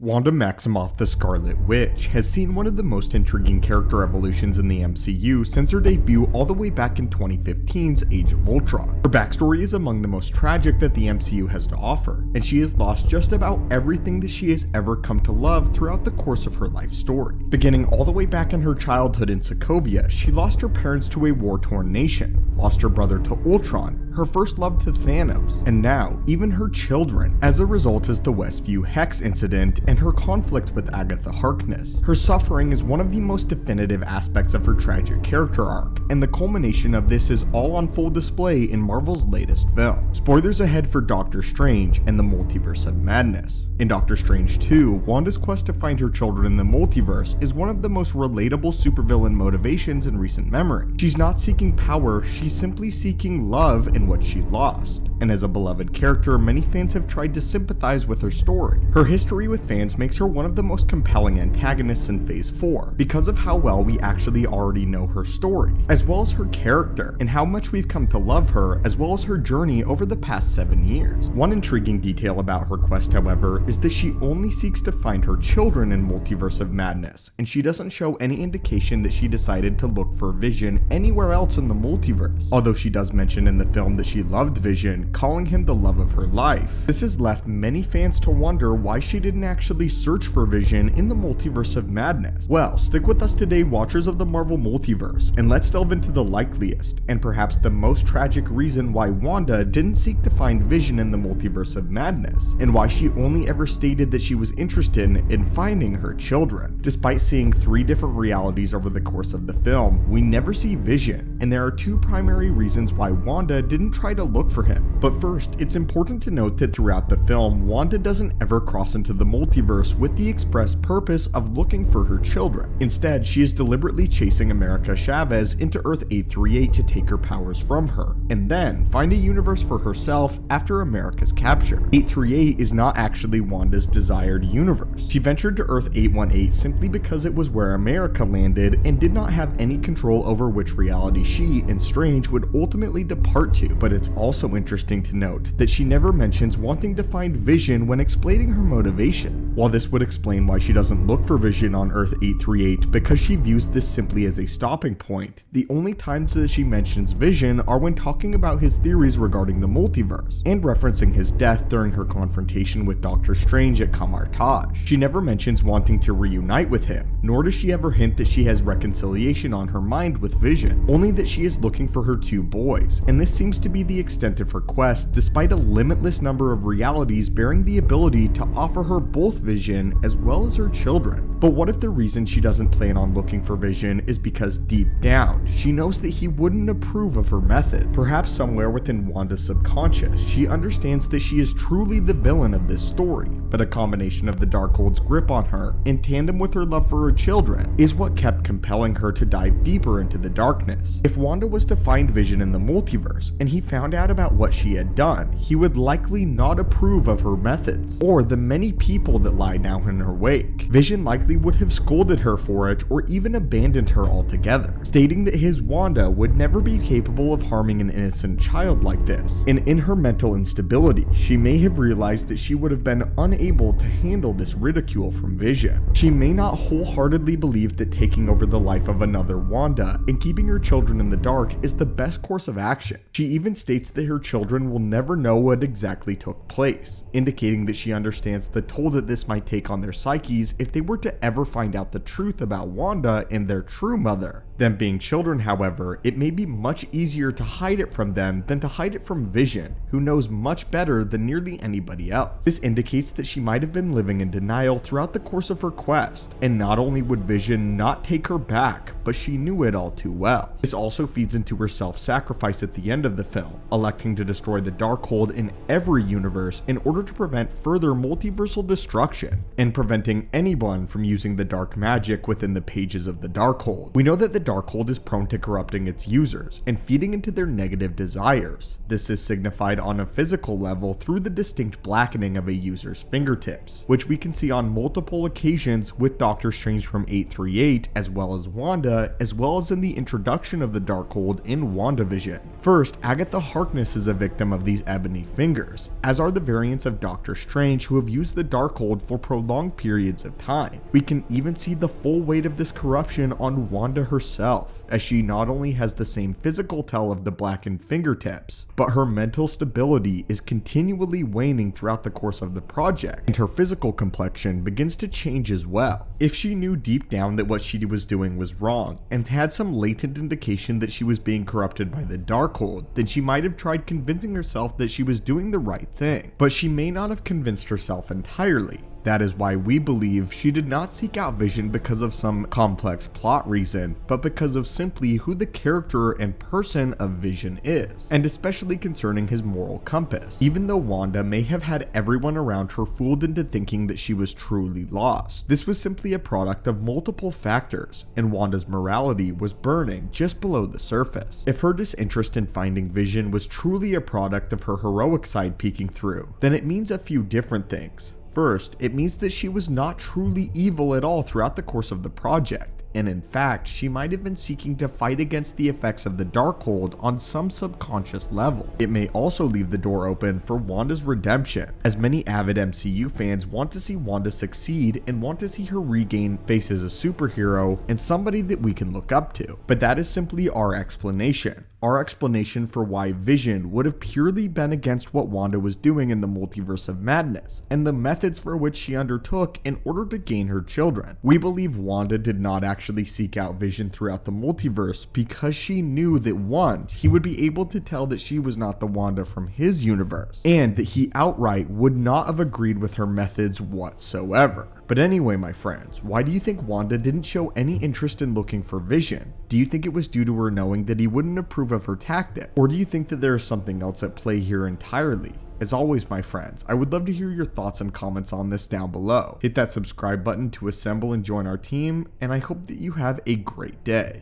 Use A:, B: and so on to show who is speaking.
A: Wanda Maximoff, the Scarlet Witch, has seen one of the most intriguing character evolutions in the MCU since her debut all the way back in 2015's Age of Ultron. Her backstory is among the most tragic that the MCU has to offer, and she has lost just about everything that she has ever come to love throughout the course of her life story. Beginning all the way back in her childhood in Sokovia, she lost her parents to a war-torn nation, lost her brother to Ultron, her first love to Thanos, and now even her children, as a result is the Westview Hex incident and her conflict with Agatha Harkness. Her suffering is one of the most definitive aspects of her tragic character arc, and the culmination of this is all on full display in Marvel's latest film. Spoilers ahead for Doctor Strange and the Multiverse of Madness. In Doctor Strange 2, Wanda's quest to find her children in the multiverse is one of the most relatable supervillain motivations in recent memory. She's not seeking power, she's simply seeking love in what she lost. And as a beloved character, many fans have tried to sympathize with her story. Her history with fans makes her one of the most compelling antagonists in Phase 4, because of how well we actually already know her story, as well as her character, and how much we've come to love her, as well as her journey over the past 7 years. One intriguing detail about her quest, however, is that she only seeks to find her children in Multiverse of Madness, and she doesn't show any indication that she decided to look for Vision anywhere else in the multiverse, although she does mention in the film that she loved Vision, calling him the love of her life. This has left many fans to wonder why she didn't actually search for Vision in the Multiverse of Madness. Well, stick with us today, watchers of the Marvel Multiverse, and let's delve into the likeliest, and perhaps the most tragic reason why Wanda didn't seek to find Vision in the Multiverse of Madness, and why she only ever stated that she was interested in finding her children. Despite seeing 3 different realities over the course of the film, we never see Vision, and there are 2 primary reasons why Wanda didn't try to look for him. But first, it's important to note that throughout the film, Wanda doesn't ever cross into the multiverse with the express purpose of looking for her children. Instead, she is deliberately chasing America Chavez into Earth 838 to take her powers from her, and then find a universe for herself after America's capture. 838 is not actually Wanda's desired universe. She ventured to Earth 818 simply because it was where America landed and did not have any control over which reality she and Strange would ultimately depart to. But it's also interesting to note that she never mentions wanting to find Vision when explaining her motivation. While this would explain why she doesn't look for Vision on Earth 838 because she views this simply as a stopping point, the only times that she mentions Vision are when talking about his theories regarding the multiverse, and referencing his death during her confrontation with Doctor Strange at Eckardt. She never mentions wanting to reunite with him, nor does she ever hint that she has reconciliation on her mind with Vision, only that she is looking for her 2 boys, and this seems to be the extent of her quest, despite a limitless number of realities bearing the ability to offer her both Vision as well as her children. But what if the reason she doesn't plan on looking for Vision is because deep down, she knows that he wouldn't approve of her method? Perhaps somewhere within Wanda's subconscious, she understands that she is truly the villain of this story, but a combination of the Darkhold's grip on her, in tandem with her love for her children, is what kept compelling her to dive deeper into the darkness. If Wanda was to find Vision in the multiverse, and he found out about what she had done, he would likely not approve of her methods, or the many people that lie now in her wake. Vision likely would have scolded her for it, or even abandoned her altogether, stating that his Wanda would never be capable of harming an innocent child like this. And in her mental instability, she may have realized that she would have been unable to handle this ridicule from Vision. She may not wholeheartedly believe that taking over the life of another Wanda and keeping her children in the dark is the best course of action. She even states that her children will never know what exactly took place, indicating that she understands the toll that this might take on their psyches if they were to ever find out the truth about Wanda and their true mother. Them being children, however, it may be much easier to hide it from them than to hide it from Vision, who knows much better than nearly anybody else. This indicates that she might have been living in denial throughout the course of her quest, and not only would Vision not take her back, but she knew it all too well. This also feeds into her self-sacrifice at the end of the film, electing to destroy the Darkhold in every universe in order to prevent further multiversal destruction, and preventing anyone from using the dark magic within the pages of the Darkhold. We know that the Darkhold is prone to corrupting its users and feeding into their negative desires. This is signified on a physical level through the distinct blackening of a user's fingertips, which we can see on multiple occasions with Doctor Strange from 838 as well as Wanda, as well as in the introduction of the Darkhold in WandaVision. First, Agatha Harkness is a victim of these ebony fingers, as are the variants of Doctor Strange who have used the Darkhold for prolonged periods of time. We can even see the full weight of this corruption on Wanda herself, as she not only has the same physical tell of the blackened fingertips, but her mental stability is continually waning throughout the course of the project, and her physical complexion begins to change as well. If she knew deep down that what she was doing was wrong, and had some latent indication that she was being corrupted by the Darkhold, then she might have tried convincing herself that she was doing the right thing, but she may not have convinced herself entirely. That is why we believe she did not seek out Vision because of some complex plot reason, but because of simply who the character and person of Vision is, and especially concerning his moral compass. Even though Wanda may have had everyone around her fooled into thinking that she was truly lost, this was simply a product of multiple factors, and Wanda's morality was burning just below the surface. If her disinterest in finding Vision was truly a product of her heroic side peeking through, then it means a few different things. First, it means that she was not truly evil at all throughout the course of the project, and in fact, she might have been seeking to fight against the effects of the Darkhold on some subconscious level. It may also leave the door open for Wanda's redemption, as many avid MCU fans want to see Wanda succeed and want to see her regain face as a superhero and somebody that we can look up to. But that is simply our explanation. Our explanation for why Vision would have purely been against what Wanda was doing in the Multiverse of Madness, and the methods for which she undertook in order to gain her children. We believe Wanda did not actually seek out Vision throughout the multiverse because she knew that 1, he would be able to tell that she was not the Wanda from his universe, and that he outright would not have agreed with her methods whatsoever. But anyway, my friends, why do you think Wanda didn't show any interest in looking for Vision? Do you think it was due to her knowing that he wouldn't approve of her tactic? Or do you think that there is something else at play here entirely? As always, my friends, I would love to hear your thoughts and comments on this down below. Hit that subscribe button to assemble and join our team, and I hope that you have a great day.